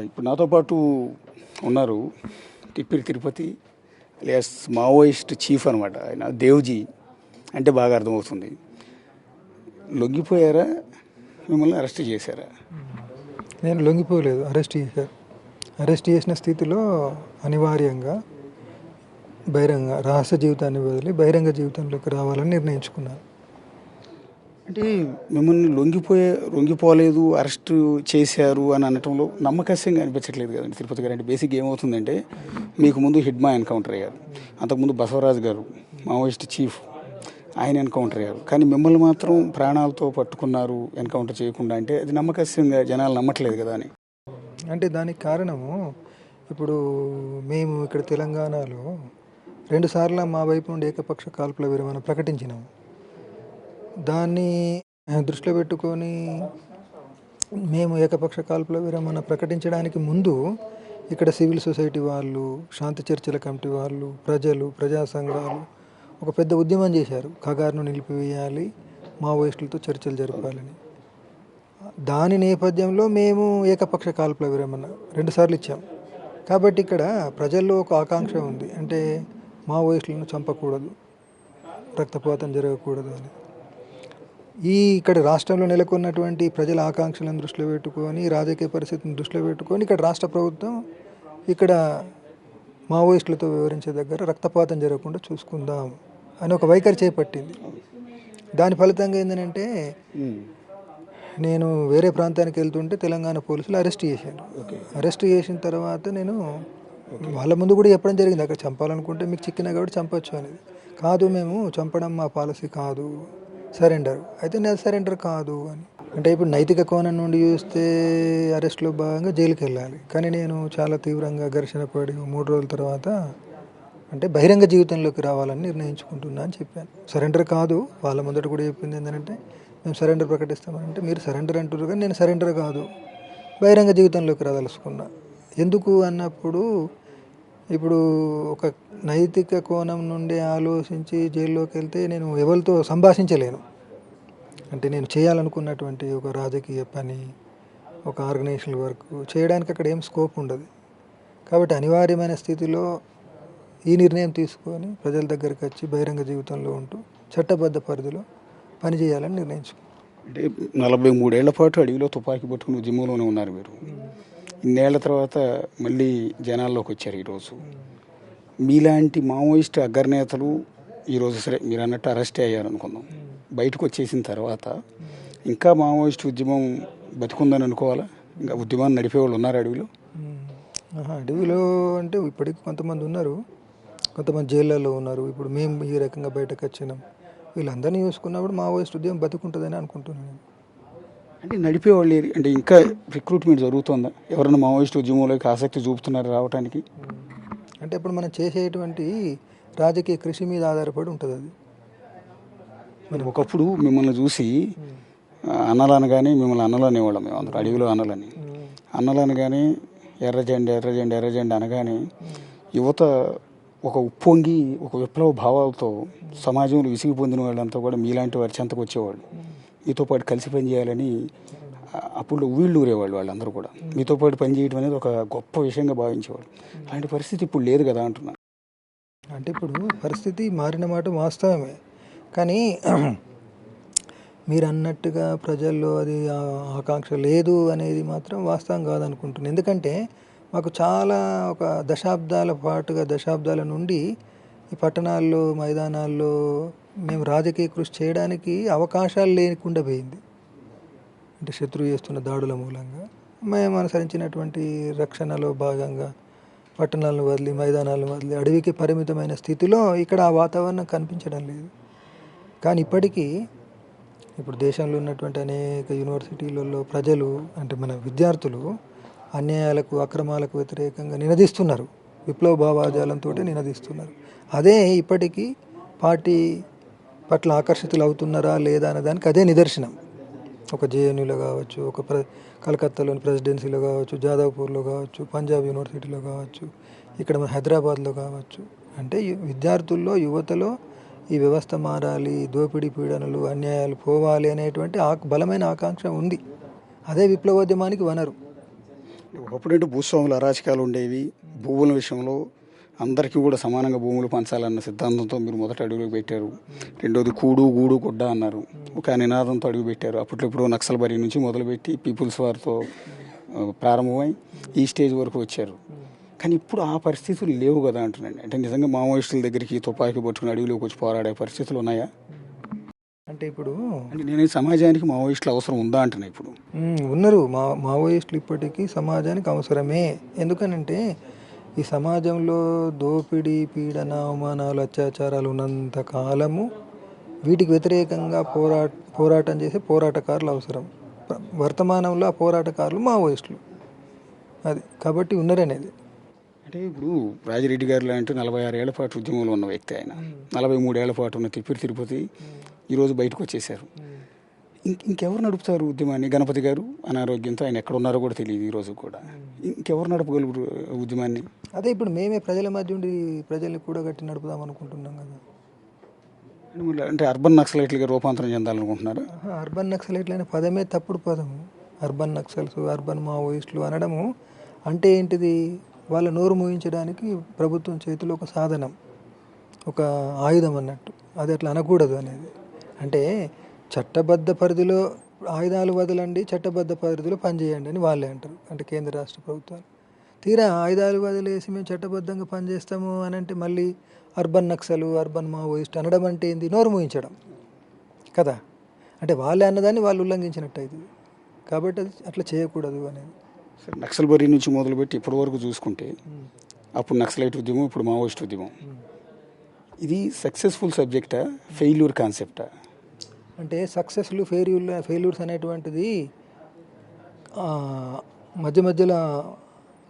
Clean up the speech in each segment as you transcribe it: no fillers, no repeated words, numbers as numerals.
ఇప్పుడు నాతో పాటు ఉన్నారు Tippiri Tirupati alias Maoist chief అనమాట. ఆయన దేవ్జీ అంటే బాగా అర్థమవుతుంది. లొంగిపోయారా, మిమ్మల్ని అరెస్ట్ చేశారా? నేను లొంగిపోలేదు, అరెస్ట్ చేశారు. అరెస్ట్ చేసిన స్థితిలో అనివార్యంగా రహస్య జీవితాన్ని వదిలి బహిరంగ జీవితంలోకి రావాలని నిర్ణయించుకున్నాను. అంటే మిమ్మల్ని లొంగిపోలేదు, అరెస్ట్ చేశారు అని అనటంలో నమ్మకస్యంగా అనిపించట్లేదు కదండి తిరుపతి గారు. అంటే బేసిక్గా ఏమవుతుందంటే, మీకు ముందు హిడ్మా ఎన్కౌంటర్ అయ్యారు, అంతకుముందు బసవరాజు గారు మావోయిస్ట్ చీఫ్, ఆయన ఎన్కౌంటర్ అయ్యారు. కానీ మిమ్మల్ని మాత్రం ప్రాణాలతో పట్టుకున్నారు ఎన్కౌంటర్ చేయకుండా. అంటే అది నమ్మకస్యంగా జనాలు నమ్మట్లేదు కదా అని. అంటే దానికి కారణము, ఇప్పుడు మేము ఇక్కడ తెలంగాణలో 2 సార్లు మా వైపు నుండి ఏకపక్ష కాల్పుల విరమణ ప్రకటించినాము. దాన్ని దృష్టిలో పెట్టుకొని మేము ఏకపక్ష కాల్పుల విరమణ ప్రకటించడానికి ముందు ఇక్కడ సివిల్ సొసైటీ వాళ్ళు, శాంతి చర్చల కమిటీ వాళ్ళు, ప్రజలు, ప్రజా సంఘాలు ఒక పెద్ద ఉద్యమం చేశారు. కగారును నిలిపివేయాలి, మావోయిస్టులతో చర్చలు జరపాలని. దాని నేపథ్యంలో మేము ఏకపక్ష కాల్పుల విరమణ 2 సార్లు ఇచ్చాం. కాబట్టి ఇక్కడ ప్రజల్లో ఒక ఆకాంక్ష ఉంది, అంటే మావోయిస్టులను చంపకూడదు, రక్తపాతం జరగకూడదు అని. ఇక్కడ రాష్ట్రంలో నెలకొన్నటువంటి ప్రజల ఆకాంక్షలను దృష్టిలో పెట్టుకొని, రాజకీయ పరిస్థితిని దృష్టిలో పెట్టుకొని ఇక్కడ రాష్ట్ర ప్రభుత్వం ఇక్కడ మావోయిస్టులతో వివరించే దగ్గర రక్తపాతం జరగకుండా చూసుకుందాం అని ఒక వైఖరి చేపట్టింది. దాని ఫలితంగా ఏంటంటే, నేను వేరే ప్రాంతానికి వెళ్తుంటే తెలంగాణ పోలీసులు అరెస్ట్ చేశాను. అరెస్ట్ చేసిన తర్వాత నేను వాళ్ళ ముందు కూడా చెప్పడం జరిగింది, అక్కడ చంపాలనుకుంటే మీకు చిక్కినా కాబట్టి చంపొచ్చు అనేది. కాదు, మేము చంపడం మా పాలసీ కాదు, సరెండర్. అయితే నేను సరెండర్ కాదు అని. అంటే ఇప్పుడు నైతిక కోణం నుండి చూస్తే అరెస్ట్లో భాగంగా జైలుకి వెళ్ళాలి. కానీ నేను చాలా తీవ్రంగా ఘర్షణ పడి 3 రోజుల తర్వాత అంటే బహిరంగ జీవితంలోకి రావాలని నిర్ణయించుకుంటున్నా అని చెప్పాను. సరెండర్ కాదు, వాళ్ళ ముందట కూడా చెప్పింది ఏంటంటే, మేము సరెండర్ ప్రకటిస్తామంటే, మీరు సరెండర్ అంటున్నారు కానీ నేను సరెండర్ కాదు, బహిరంగ జీవితంలోకి రాదలుచుకున్నా. ఎందుకు అన్నప్పుడు, ఇప్పుడు ఒక నైతిక కోణం నుండి ఆలోచించి జైల్లోకి వెళ్తే నేను ఎవరితో సంభాషించలేను. అంటే నేను చేయాలనుకున్నటువంటి ఒక రాజకీయ పని, ఒక ఆర్గనైజేషనల్ వర్క్ చేయడానికి అక్కడ ఏం స్కోప్ ఉండదు. కాబట్టి అనివార్యమైన స్థితిలో ఈ నిర్ణయం తీసుకొని ప్రజల దగ్గరికి వచ్చి బహిరంగ జీవితంలో ఉంటూ చట్టబద్ధ పరిధిలో పనిచేయాలని నిర్ణయించుకున్నాను. అంటే 43 ఏళ్ల పాటు అడవిలో తుపాకీ పట్టుకుని ఉద్యమంలోనే ఉన్నారు మీరు. ఇన్నేళ్ల తర్వాత మళ్ళీ జనాల్లోకి వచ్చారు. ఈరోజు మీలాంటి మావోయిస్ట్ అగ్రనేతలు ఈరోజు సరే మీరు అన్నట్టు అరెస్ట్ అయ్యారు అనుకుందాం, బయటకు వచ్చేసిన తర్వాత ఇంకా మావోయిస్ట్ ఉద్యమం బతికుందని అనుకోవాలా? ఇంకా ఉద్యమాన్ని నడిపేవాళ్ళు ఉన్నారు అడవిలో? అడవిలో అంటే ఇప్పటికి కొంతమంది ఉన్నారు, కొంతమంది జైళ్ళలో ఉన్నారు. ఇప్పుడు మేము ఈ రకంగా బయటకు వచ్చినాం. వీళ్ళందరినీ చూసుకున్నప్పుడు మావోయిస్ట్ ఉద్యమం బతుకుంటుందని అనుకుంటున్నాను. అంటే నడిపేవాళ్ళు అంటే ఇంకా రిక్రూట్మెంట్ జరుగుతుందా? ఎవరైనా మావోయిస్ట్ ఉద్యమంలోకి ఆసక్తి చూపుతున్నారు రావడానికి? అంటే ఇప్పుడు మనం చేసేటువంటి రాజకీయ కృషి మీద ఆధారపడి ఉంటుంది అది. మరి ఒకప్పుడు మిమ్మల్ని చూసి అన్నలనగానే మిమ్మల్ని అన్నలు అనేవాళ్ళం మేము అందరూ, అడవిలో అన్నలనగానే ఎర్రజెండ ఎర్రజెండ ఎర్రజెండ అనగానే యువత ఒక ఉప్పొంగి ఒక విప్లవ భావాలతో సమాజంలో విసిగి పొందిన వాళ్ళంతా కూడా మీలాంటి వారి చెంతకు వచ్చేవాళ్ళు, మీతో పాటు కలిసి పనిచేయాలని అప్పుడు వీళ్ళు ఊరేవాళ్ళు. వాళ్ళందరూ కూడా మీతో పాటు పనిచేయడం అనేది ఒక గొప్ప విషయంగా భావించేవాళ్ళు. అలాంటి పరిస్థితి ఇప్పుడు లేదు కదా అంటున్నా. అంటే ఇప్పుడు పరిస్థితి మారిన మాట వాస్తవమే, కానీ మీరు అన్నట్టుగా ప్రజల్లో అది ఆకాంక్ష లేదు అనేది మాత్రం వాస్తవం కాదనుకుంటున్నాను. ఎందుకంటే మాకు చాలా ఒక దశాబ్దాల నుండి ఈ పట్టణాల్లో, మైదానాల్లో మేము రాజకీయ కృషి చేయడానికి అవకాశాలు లేకుండా పోయింది. అంటే శత్రువు చేస్తున్న దాడుల మూలంగా మేము అనుసరించినటువంటి రక్షణలో భాగంగా పట్టణాలను వదిలి, మైదానాలను వదిలి అడవికి పరిమితమైన స్థితిలో ఇక్కడ ఆ వాతావరణం కనిపించడం లేదు. కానీ ఇప్పటికీ ఇప్పుడు దేశంలో ఉన్నటువంటి అనేక యూనివర్సిటీలలో ప్రజలు, అంటే మన విద్యార్థులు అన్యాయాలకు, అక్రమాలకు వ్యతిరేకంగా నినదిస్తున్నారు, విప్లవ భావాజాలంతో నినదిస్తున్నారు. అదే ఇప్పటికీ పార్టీ పట్ల ఆకర్షితులు అవుతున్నారా లేదా అనే దానికి అదే నిదర్శనం. ఒక జేఎన్యూలో కావచ్చు, ఒక కలకత్తాలోని ప్రెసిడెన్సీలో కావచ్చు, జాదవ్పూర్లో కావచ్చు, పంజాబ్ యూనివర్సిటీలో కావచ్చు, ఇక్కడ మన హైదరాబాద్లో కావచ్చు. అంటే విద్యార్థుల్లో, యువతలో ఈ వ్యవస్థ మారాలి, దోపిడీ పీడనలు, అన్యాయాలు పోవాలి అనేటువంటి బలమైన ఆకాంక్ష ఉంది. అదే విప్లవోద్యమానికి వనరు. ఒకప్పుడంటే భూస్వాముల అరాచకాలు ఉండేవి. భూముల విషయంలో అందరికీ కూడా సమానంగా భూములు పంచాలన్న సిద్ధాంతంతో మీరు మొదట అడుగులు పెట్టారు. రెండోది కూడు గూడు గుడ్డ అన్నారు. ఒక నినాదంతో అడుగు పెట్టారు. అప్పట్లో ఇప్పుడు నక్సల్బరీ నుంచి మొదలుపెట్టి పీపుల్స్ వార్తో ప్రారంభమై ఈ స్టేజ్ వరకు వచ్చారు. కానీ ఇప్పుడు ఆ పరిస్థితులు లేవు కదా అంటున్నాను. అంటే నిజంగా మావోయిస్టుల దగ్గరికి తుపాకీ పట్టుకుని అడవిలోకి వచ్చి పోరాడే పరిస్థితులు ఉన్నాయా? అంటే ఇప్పుడు అంటే నేను సమాజానికి మావోయిస్టులు అవసరం ఉందా అంటున్నా. ఇప్పుడు ఉన్నారు మావోయిస్టులు ఇప్పటికీ సమాజానికి అవసరమే. ఎందుకనంటే ఈ సమాజంలో దోపిడీ, పీడన, అవమానాలు, అత్యాచారాలు ఉన్నంత కాలము వీటికి వ్యతిరేకంగా పోరాటం చేసే పోరాటకారులు అవసరం. వర్తమానంలో ఆ పోరాటకారులు మావోయిస్టులు. అది కాబట్టి ఉన్నారనేది. అంటే ఇప్పుడు రాజిరెడ్డి గారు లాంటి 46 ఏళ్ల పాటు ఉద్యమంలో ఉన్న వ్యక్తి ఆయన, 43 ఏళ్ల పాటు ఉన్న తిరుపతి ఈరోజు బయటకు వచ్చేసారు. ఇంకెవరు నడుపుతారు ఉద్యమాన్ని? గణపతి గారు అనారోగ్యంతో ఆయన ఎక్కడ ఉన్నారో కూడా తెలియదు ఈరోజు కూడా. ఇంకెవరు నడపగలరు ఉద్యమాన్ని? అదే ఇప్పుడు మేమే ప్రజల మధ్య ఉండి ప్రజల్ని కూడగట్టి నడుపుదాం అనుకుంటున్నాం కదా. అంటే అర్బన్ నక్సలైట్లుగా రూపాంతరం చెందాలనుకుంటున్నారు. అర్బన్ నక్సలైట్లు అనే పదమే తప్పుడు పదము. అర్బన్ నక్సల్స్, అర్బన్ మావోయిస్టులు అనడము అంటే ఏంటిది? వాళ్ళ నోరు మూయించడానికి ప్రభుత్వం చేతిలో ఒక సాధనం, ఒక ఆయుధం అన్నట్టు. అది అట్లా అనకూడదు అనేది. అంటే చట్టబద్ధ పరిధిలో ఆయుధాలు వదలండి, చట్టబద్ధ పరిధిలో పనిచేయండి అని వాళ్ళే అంటారు. అంటే కేంద్ర రాష్ట్ర ప్రభుత్వాలు. తీరా ఆయుధాలు వదిలేసి మేము చట్టబద్ధంగా పనిచేస్తాము అని అంటే మళ్ళీ అర్బన్ నక్సలు, అర్బన్ మావోయిస్ట్ అనడం అంటే ఏంది? నోరు మూయించడం కదా. అంటే వాళ్ళే అన్నదాన్ని వాళ్ళు ఉల్లంఘించినట్టు అవుతుంది. కాబట్టి అది అట్లా చేయకూడదు అనేది. నక్సల్బరీ నుంచి మొదలుపెట్టి ఇప్పటి వరకు చూసుకుంటే, అప్పుడు నక్సలైట్ ఉద్యమం, ఇప్పుడు మావోయిస్ట్ ఉద్యమం, ఇది సక్సెస్ఫుల్ సబ్జెక్టా, ఫెయిల్యూర్ కాన్సెప్టా? అంటే సక్సెస్లు, ఫెయిల్యూర్స్ అనేటువంటిది మధ్య మధ్యలో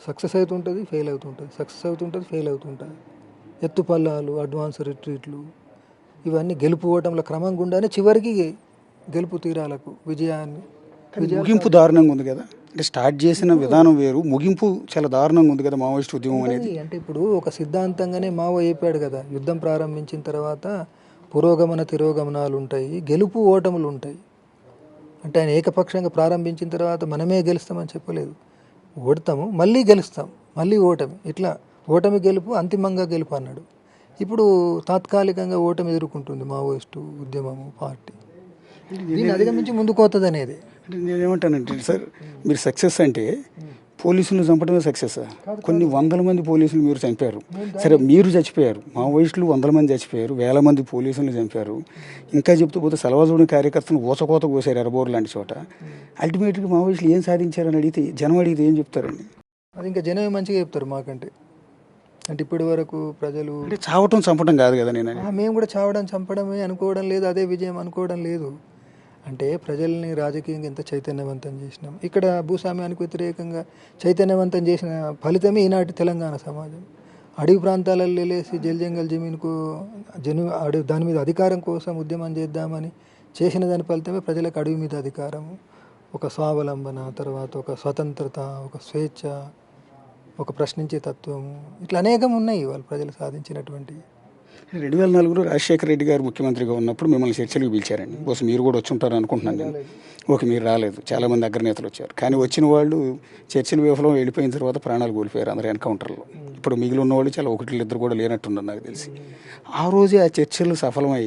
సక్సెస్ అవుతుంటుంది, ఫెయిల్ అవుతుంటుంది, సక్సెస్ అవుతుంటుంది, ఫెయిల్ అవుతుంటుంది. ఎత్తుపల్లాలు, అడ్వాన్స్ రిట్రీట్లు, ఇవన్నీ గెలుపు ఓటంల క్రమం గుండానే చివరికి గెలుపు తీరాలకు విజయాన్ని. ముగింపు దారుణంగా ఉంది కదా. అంటే స్టార్ట్ చేసిన విధానం వేరు, ముగింపు చాలా దారుణంగా ఉంది కదా మావోయిస్ట్ ఉద్యమం అనేది. అంటే ఇప్పుడు ఒక సిద్ధాంతంగానే మావో అయిపోయాడు కదా. యుద్ధం ప్రారంభించిన తర్వాత పురోగమన తిరోగమనాలు ఉంటాయి, గెలుపు ఓటములు ఉంటాయి. అంటే ఆయన ఏకపక్షంగా ప్రారంభించిన తర్వాత మనమే గెలుస్తామని చెప్పలేదు. ఓడతాము, మళ్ళీ గెలుస్తాం, మళ్ళీ ఓటమి, ఇట్లా ఓటమి గెలుపు, అంతిమంగా గెలుపు అన్నాడు. ఇప్పుడు తాత్కాలికంగా ఓటమి ఎదుర్కొంటుంది మావోయిస్టు ఉద్యమము, పార్టీ. దీన్ని అధిగమించి ముందుకు పోతుంది అనేది. అంటే నేనేమంటానంటే సార్, మీరు సక్సెస్ అంటే పోలీసులను చంపడమే సక్సెస్. కొన్ని వందల మంది పోలీసులు మీరు చంపారు. సరే, మీరు చచ్చిపోయారు, మావోయిస్టులు 100 మంది చచ్చిపోయారు, 1000 మంది పోలీసులను చంపారు. ఇంకా చెప్తూ పోతే సలవాజుడి కార్యకర్తలు ఊచకోత కోసారు ఎర్రబోరు లాంటి చోట. అల్టిమేట్గా మావోయిస్టులు ఏం సాధించారని అడిగితే, జనం అడిగితే ఏం చెప్తారండి? అది ఇంకా జనమే మంచిగా చెప్తారు మాకంటే. అంటే ఇప్పటి వరకు ప్రజలు అంటే చావటం చంపడం కాదు కదా. మేము కూడా చావడం చంపడమే అనుకోవడం లేదు, అదే విజయం అనుకోవడం లేదు. అంటే ప్రజల్ని రాజకీయంగా ఎంత చైతన్యవంతం చేసినాం. ఇక్కడ భూస్వామ్యానికి వ్యతిరేకంగా చైతన్యవంతం చేసిన ఫలితమే ఈనాటి తెలంగాణ సమాజం. అడవి ప్రాంతాలలో వెళ్ళేసి జంగల్ జమీన్కు దాని మీద అధికారం కోసం ఉద్యమం చేద్దామని చేసిన దాని ఫలితమే ప్రజలకు అడవి మీద అధికారము, ఒక స్వావలంబన, తర్వాత ఒక స్వతంత్రత, ఒక స్వేచ్ఛ, ఒక ప్రశ్నించే తత్వము, ఇట్లా అనేకం ఉన్నాయి వాళ్ళు ప్రజలు సాధించినటువంటి. 2004లో రాజశేఖర రెడ్డి గారు ముఖ్యమంత్రిగా ఉన్నప్పుడు మిమ్మల్ని చర్చలకు పిలిచారండి. బహుశా మీరు కూడా వచ్చి ఉంటారు అనుకుంటున్నాను నేను. ఓకే, మీరు రాలేదు, చాలామంది అగ్రనేతలు వచ్చారు. కానీ వచ్చిన వాళ్ళు చర్చల విఫలం వెళ్ళిపోయిన తర్వాత ప్రాణాలు కోల్పోయారు అందరూ ఎన్కౌంటర్లో. ఇప్పుడు మిగిలి ఉన్నవాళ్ళు చాలా 1-2 కూడా లేనట్టున్నారు నాకు తెలిసి. ఆ రోజే ఆ చర్చలు సఫలమై,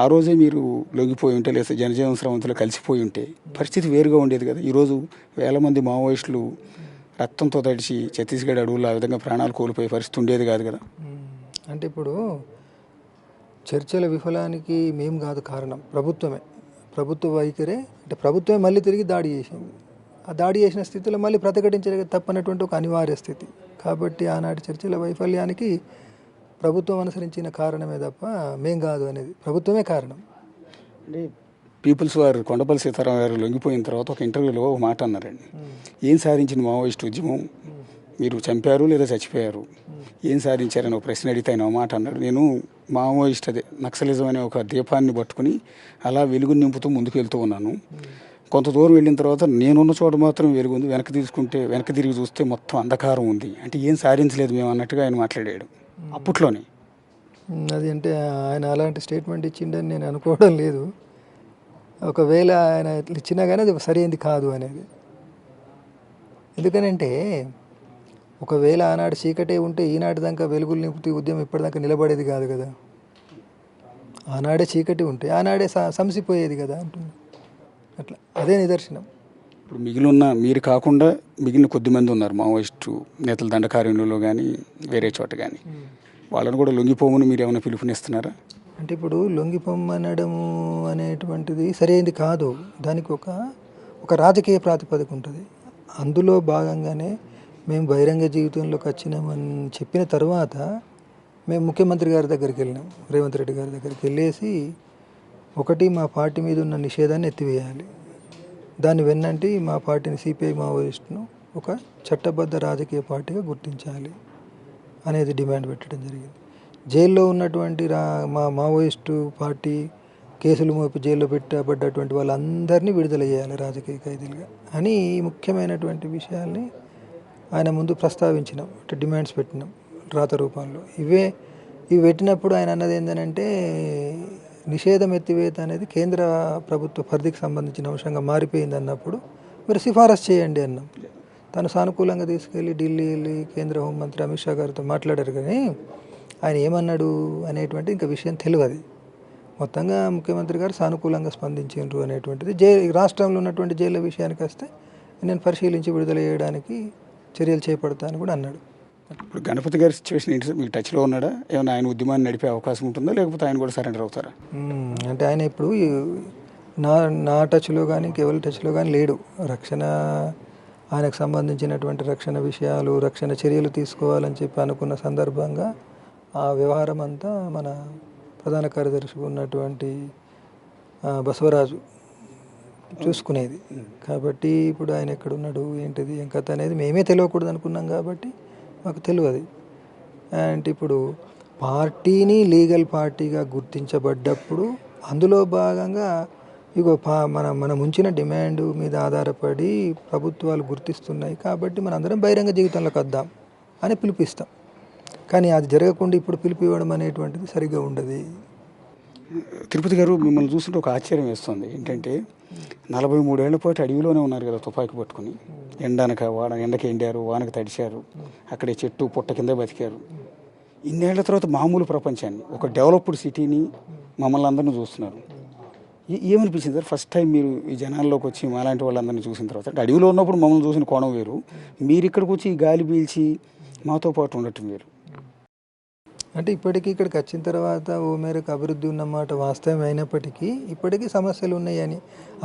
ఆ రోజే మీరు లొంగిపోయి ఉంటే, లేదా జనజీవన స్రవంతిలో కలిసిపోయి ఉంటే పరిస్థితి వేరుగా ఉండేది కదా. ఈరోజు 1000 మంది మావోయిస్టులు రక్తంతో తడిచి ఛత్తీస్గఢ్ అడవుల్లో ఆ విధంగా ప్రాణాలు కోల్పోయే పరిస్థితి ఉండేది కాదు కదా. అంటే ఇప్పుడు చర్చల విఫలానికి మేము కాదు కారణం, ప్రభుత్వమే. ప్రభుత్వ వైఖరే. అంటే ప్రభుత్వమే మళ్ళీ తిరిగి దాడి చేసింది. ఆ దాడి చేసిన స్థితిలో మళ్ళీ ప్రతిఘటించే తప్పనటువంటి ఒక అనివార్య స్థితి. కాబట్టి ఆనాటి చర్చల వైఫల్యానికి ప్రభుత్వం అనుసరించిన కారణమే తప్ప మేం కాదు అనేది, ప్రభుత్వమే కారణం. అంటే పీపుల్స్ వారు కొండపల్లి సీతారాం గారు లొంగిపోయిన తర్వాత ఒక ఇంటర్వ్యూలో ఒక మాట అన్నారండి. ఏం సాధించింది మావోయిస్ట్ ఉద్యమం? మీరు చంపారు లేదా చచ్చిపోయారు, ఏం సాధించారని ఒక ప్రశ్న అడిగితే ఆయన ఒక మాట అన్నాడు. నేను మావోయిస్ట్, అదే నక్సలిజం అనే ఒక దీపాన్ని పట్టుకుని అలా వెలుగు నింపుతూ ముందుకు వెళ్తూ ఉన్నాను. కొంత దూరం వెళ్ళిన తర్వాత నేనున్న చోట మాత్రం వెలుగుంది, వెనక్కి తిరిగి చూస్తే మొత్తం అంధకారం ఉంది. అంటే ఏం సాధించలేదు మేము అన్నట్టుగా ఆయన మాట్లాడాడు అప్పట్లోనే. అది అంటే ఆయన అలాంటి స్టేట్మెంట్ ఇచ్చిండని నేను అనుకోవడం లేదు. ఒకవేళ ఆయన ఇచ్చినా కానీ అది సరైనది కాదు అనేది. ఎందుకనంటే ఒకవేళ ఆనాడు చీకటే ఉంటే ఈనాటి దాకా వెలుగులు నింపుతూ ఉద్యమం ఇప్పటిదాకా నిలబడేది కాదు కదా. ఆనాడే చీకటి ఉంటే ఆనాడే సంసిపోయేది కదా అంటుంది. అట్లా అదే నిదర్శనం. ఇప్పుడు మిగిలిన మీరు కాకుండా మిగిలిన కొద్దిమంది ఉన్నారు మావోయిస్టు నేతల దండకార్యంలో కానీ వేరే చోట కానీ, వాళ్ళని కూడా లొంగిపోమని మీరు ఏమైనా పిలుపునిస్తున్నారా? అంటే ఇప్పుడు లొంగిపోమ్మనడము అనేటువంటిది సరైనది కాదు. దానికి ఒక రాజకీయ ప్రాతిపదిక ఉంటుంది. అందులో భాగంగానే మేము బహిరంగ జీవితంలోకి వచ్చినామని చెప్పిన తర్వాత మేము ముఖ్యమంత్రి గారి దగ్గరికి వెళ్ళినాం, రేవంత్ రెడ్డి గారి దగ్గరికి వెళ్ళేసి ఒకటి మా పార్టీ మీద ఉన్న నిషేధాన్ని ఎత్తివేయాలి, దాన్ని వెన్నంటి మా పార్టీని సిపిఐ మావోయిస్టును ఒక చట్టబద్ధ రాజకీయ పార్టీగా గుర్తించాలి అనేది డిమాండ్ పెట్టడం జరిగింది. జైల్లో ఉన్నటువంటి మా మావోయిస్టు పార్టీ కేసులు మోపి జైల్లో పెట్టబడ్డటువంటి వాళ్ళందరినీ విడుదల చేయాలి రాజకీయ ఖైదీలుగా అని ముఖ్యమైనటువంటి విషయాల్ని ఆయన ముందు ప్రస్తావించినాం. అంటే డిమాండ్స్ పెట్టినాం రాత రూపంలో. ఇవి పెట్టినప్పుడు ఆయన అన్నది ఏంటంటే నిషేధం ఎత్తివేత అనేది కేంద్ర ప్రభుత్వ పరిధికి సంబంధించిన అంశంగా మారిపోయింది అన్నప్పుడు మీరు సిఫారసు చేయండి అన్నాం. తను సానుకూలంగా తీసుకెళ్ళి ఢిల్లీ వెళ్ళి కేంద్ర హోంమంత్రి అమిత్ షా గారితో మాట్లాడారు. కానీ ఆయన ఏమన్నాడు అనేటువంటి ఇంకా విషయం తెలియదు. మొత్తంగా ముఖ్యమంత్రి గారు సానుకూలంగా స్పందించారు అనేటువంటిది. రాష్ట్రంలో ఉన్నటువంటి జైళ్ళ విషయానికి వస్తే నేను పరిశీలించి విడుదల చేయడానికి చర్యలు చేపడతాను కూడా అన్నాడు. ఇప్పుడు గణపతి గారి సిచ్యువేషన్ ఏంటి సార్? మీకు టచ్లో ఉన్నాడా? ఏమైనా ఆయన ఉద్యమాన్ని నడిపే అవకాశం ఉంటుందా, లేకపోతే ఆయన కూడా సరెండర్ అవుతారా? అంటే ఆయన ఇప్పుడు నా టచ్లో కానీ కేవలం టచ్లో కానీ లేడు. రక్షణ ఆయనకు సంబంధించినటువంటి రక్షణ విషయాలు, రక్షణ చర్యలు తీసుకోవాలని చెప్పి అనుకున్న సందర్భంగా ఆ వ్యవహారం అంతా మన ప్రధాన కార్యదర్శి ఉన్నటువంటి బసవరాజు చూసుకునేది. కాబట్టి ఇప్పుడు ఆయన ఎక్కడున్నాడు ఏంటిది ఏం కథ అనేది మేమే తెలియకూడదు అనుకున్నాం. కాబట్టి మాకు తెలియదు. అంటే ఇప్పుడు పార్టీని లీగల్ పార్టీగా గుర్తించబడ్డప్పుడు అందులో భాగంగా ఇగో మనం ఉంచిన డిమాండ్ మీద ఆధారపడి ప్రభుత్వాలు గుర్తిస్తున్నాయి కాబట్టి మన అందరం బహిరంగ జీవితంలోకి వద్దాం అని పిలిపిస్తాం. కానీ అది జరగకుండా ఇప్పుడు పిలుపు ఇవ్వడం అనేటువంటిది సరిగ్గా ఉండదు. తిరుపతి గారు, మిమ్మల్ని చూస్తుంటే ఒక ఆశ్చర్యం వేస్తుంది. ఏంటంటే 43 ఏళ్ల పాటు అడవిలోనే ఉన్నారు కదా, తుపాకీ పట్టుకుని. ఎండకి ఎండారు, వానకి తడిశారు, అక్కడే చెట్టు పుట్ట కింద బతికారు. ఇన్నేళ్ల తర్వాత మామూలు ప్రపంచాన్ని, ఒక డెవలప్డ్ సిటీని, మమ్మల్ని అందరినీ చూస్తున్నారు. ఏమనిపించింది సార్ ఫస్ట్ టైం మీరు ఈ జనాల్లోకి వచ్చి మాలాంటి వాళ్ళందరినీ చూసిన తర్వాత? అంటే అడవిలో ఉన్నప్పుడు మమ్మల్ని చూసిన కోణం వేరు, మీరు ఇక్కడికి వచ్చి ఈ గాలి పీల్చి మాతో పాటు ఉండటం వేరు. అంటే ఇప్పటికీ ఇక్కడికి వచ్చిన తర్వాత ఓ మేరకు అభివృద్ధి ఉన్నమాట వాస్తవం అయినప్పటికీ ఇప్పటికీ సమస్యలు ఉన్నాయని,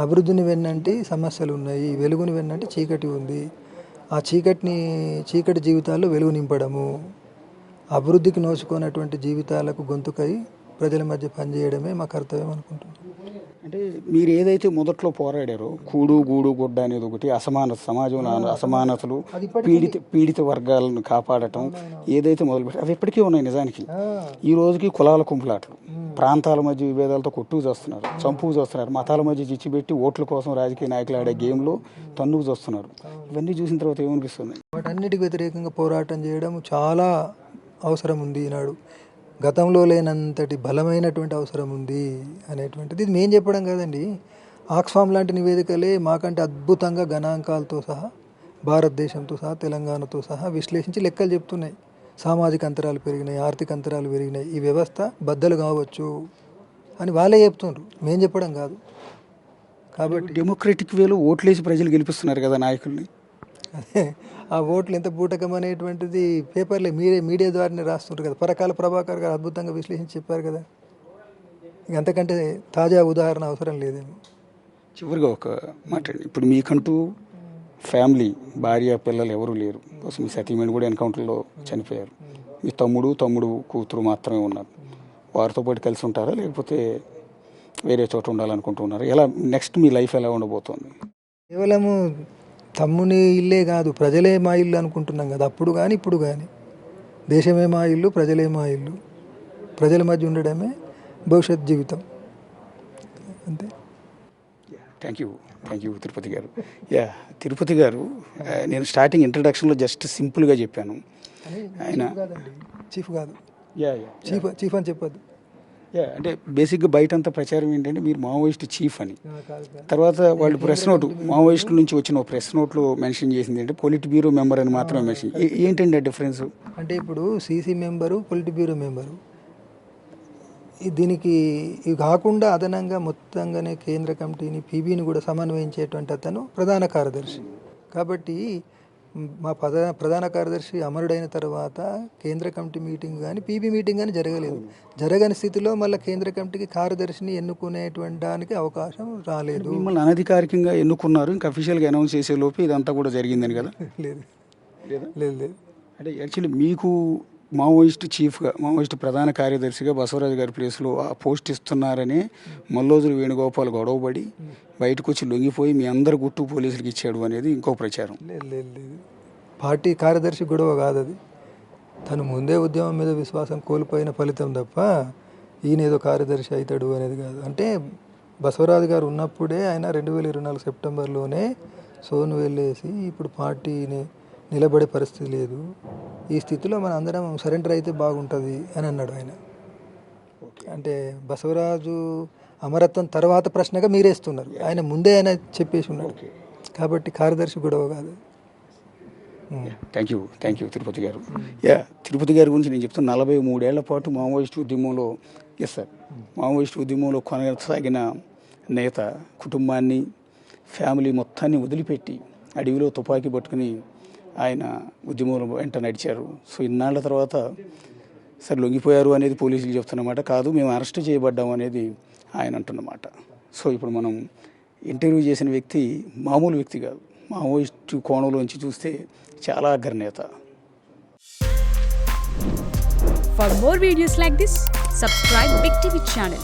అభివృద్ధిని వెన్నంటి సమస్యలు ఉన్నాయి, వెలుగుని వెన్నంటి చీకటి ఉంది. ఆ చీకటి జీవితాల్లో వెలుగు నింపడము, అభివృద్ధికి నోచుకున్నటువంటి జీవితాలకు గొంతుకై ప్రజల మధ్య పనిచేయడమే మా కర్తవ్యం అనుకుంటున్నాం. అంటే మీరు ఏదైతే మొదట్లో పోరాడారో కూడు గూడు గుడ్డ అనేది ఒకటి, అసమానత, సమాజంలో అసమానతలు, పీడిత వర్గాలను కాపాడటం ఏదైతే మొదలుపెట్టి అవి ఎప్పటికీ ఉన్నాయి. నిజానికి ఈ రోజుకి కులాల కుంపులాటలు, ప్రాంతాల మధ్య విభేదాలతో కొట్టుకు చేస్తున్నారు, చంపుకు చేస్తున్నారు, మతాల మధ్య చిచ్చిపెట్టి ఓట్ల కోసం రాజకీయ నాయకులు ఆడే గేమ్లో తన్నుకు చేస్తున్నారు. ఇవన్నీ చూసిన తర్వాత ఏమనిపిస్తుంది? వాటన్నిటికి వ్యతిరేకంగా పోరాటం చేయడం చాలా అవసరం ఉంది ఈనాడు. గతంలో లేనంతటి బలమైనటువంటి అవసరం ఉంది అనేటువంటిది ఇది మేము చెప్పడం కాదండి. ఆక్స్ఫామ్ లాంటి నివేదికలే మాకంటే అద్భుతంగా గణాంకాలతో సహా, భారతదేశంతో సహా, తెలంగాణతో సహా విశ్లేషించి లెక్కలు చెప్తున్నాయి. సామాజిక అంతరాలు పెరిగినాయి, ఆర్థిక అంతరాలు పెరిగినాయి, ఈ వ్యవస్థ బద్దలు కావచ్చు అని వాళ్ళే చెప్తున్నారు, మేము చెప్పడం కాదు. కాబట్టి డెమోక్రటిక్ వేలో ఓట్లేసి ప్రజలు గెలిపిస్తున్నారు కదా నాయకుల్ని. అదే ఆ ఓట్లు ఎంత బూటకం అనేటువంటిది పేపర్లే మీడియా ద్వారానే రాస్తుంటారు కదా. పరకాల ప్రభాకర్ గారు అద్భుతంగా విశ్లేషించి చెప్పారు కదా. అంతకంటే తాజా ఉదాహరణ అవసరం లేదేమో. చివరిగా ఒక మాట, ఇప్పుడు మీకంటూ ఫ్యామిలీ, భార్య పిల్లలు ఎవరూ లేరు. మీ సతీమణి కూడా ఎన్కౌంటర్లో చనిపోయారు. మీ తమ్ముడు కూతురు మాత్రమే ఉన్నారు. వారితో పాటు కలిసి ఉంటారా, లేకపోతే వేరే చోట ఉండాలనుకుంటున్నారా? ఎలా నెక్స్ట్ మీ లైఫ్ ఎలా ఉండబోతోంది? కేవలము తమ్ముని ఇల్లే కాదు, ప్రజలే మా ఇల్లు అనుకుంటున్నాం కదా. అప్పుడు కానీ ఇప్పుడు కానీ దేశమే మా ఇల్లు, ప్రజలే మా ఇల్లు. ప్రజల మధ్య ఉండడమే భవిష్యత్ జీవితం. అంతే. థ్యాంక్ యూ తిరుపతి గారు. తిరుపతి గారు, నేను స్టార్టింగ్ ఇంట్రడక్షన్లో జస్ట్ సింపుల్గా చెప్పాను. ఆయన చీఫ్ కాదు, యా చీఫ్ అని చెప్పొద్దు. అంటే బేసిక్గా బయట అంతా ప్రచారం ఏంటంటే మీరు మావోయిస్ట్ చీఫ్ అని. కాదు సార్. తర్వాత వాళ్ళు ప్రెస్ నోట్ మావోయిస్టుల నుంచి వచ్చిన ఒక ప్రెస్ నోట్లో మెన్షన్ చేసింది అంటే పొలిట్ బ్యూరో మెంబర్ అని మాత్రమే మెన్షన్. ఏంటండి ఆ డిఫరెన్స్? అంటే ఇప్పుడు CC member, polit bureau member, దీనికి ఇవి కాకుండా అదనంగా మొత్తంగానే కేంద్ర కమిటీని పీబీని కూడా సమన్వయించేటువంటి అతను ప్రధాన కార్యదర్శి. కాబట్టి మా ప్రధాన కార్యదర్శి అమరుడైన తర్వాత కేంద్ర కమిటీ మీటింగ్ కానీ పీబీ మీటింగ్ కానీ జరగలేదు. జరగని స్థితిలో మళ్ళీ కేంద్ర కమిటీకి కార్యదర్శిని ఎన్నుకునేటువంటి దానికి అవకాశం రాలేదు. మిమ్మల్ని అనధికారికంగా ఎన్నుకున్నారు, ఇంకా అఫీషియల్గా అనౌన్స్ చేసే లోపు ఇదంతా కూడా జరిగిందని కదా? లేదు లేదు లేదు. అంటే యాక్చువల్లీ మీకు మావోయిస్ట్ చీఫ్గా, మావోయిస్ట్ ప్రధాన కార్యదర్శిగా బసవరాజు గారి ప్లేస్లో ఆ పోస్ట్ ఇస్తున్నారని మల్లోజులు వేణుగోపాల్ గొడవపడి బయటకు వచ్చి లొంగిపోయి మీ అందరు గుట్టు పోలీసులకు ఇచ్చాడు అనేది ఇంకో ప్రచారం. లేదు లేదు లేదు. పార్టీ కార్యదర్శి గొడవ కాదు అది. తను ముందే ఉద్యమం మీద విశ్వాసం కోల్పోయిన ఫలితం తప్ప ఈయన ఏదో కార్యదర్శి అవుతాడు అనేది కాదు. అంటే బసవరాజు గారు ఉన్నప్పుడే ఆయన 2024 సెప్టెంబర్లోనే సోను వెళ్ళేసి ఇప్పుడు పార్టీని నిలబడే పరిస్థితి లేదు, ఈ స్థితిలో మన అందరం సరెండర్ అయితే బాగుంటుంది అని అన్నాడు ఆయన. అంటే బసవరాజు అమరత్వం తర్వాత ప్రశ్నగా మీరేస్తున్నారు, ఆయన ముందే ఆయన చెప్పేసి ఉన్నాడు. కాబట్టి కార్యదర్శి గొడవ కాదు. థ్యాంక్ యూ తిరుపతి గారు. తిరుపతి గారి గురించి నేను చెప్తాను. 43 ఏళ్ల పాటు మావోయిస్ట్ ఉద్యమంలో మావోయిస్ట్ ఉద్యమంలో కొనసాగిన నేత కుటుంబాన్ని, ఫ్యామిలీ మొత్తాన్ని వదిలిపెట్టి అడవిలో తుపాకీ పట్టుకుని ఆయన ఉద్యమంలో వెంట నడిచారు. సో ఇన్నాళ్ల తర్వాత సరే లొంగిపోయారు అనేది పోలీసులు చెప్తున్నమాట కాదు, మేము అరెస్ట్ చేయబడ్డాం అనేది ఆయన అంటున్నమాట. సో ఇప్పుడు మనం ఇంటర్వ్యూ చేసిన వ్యక్తి మామూలు వ్యక్తి కాదు, మావోయిస్టు కోణంలోంచి చూస్తే చాలా అగ్రనేత. For more videos like this, subscribe Big TV channel.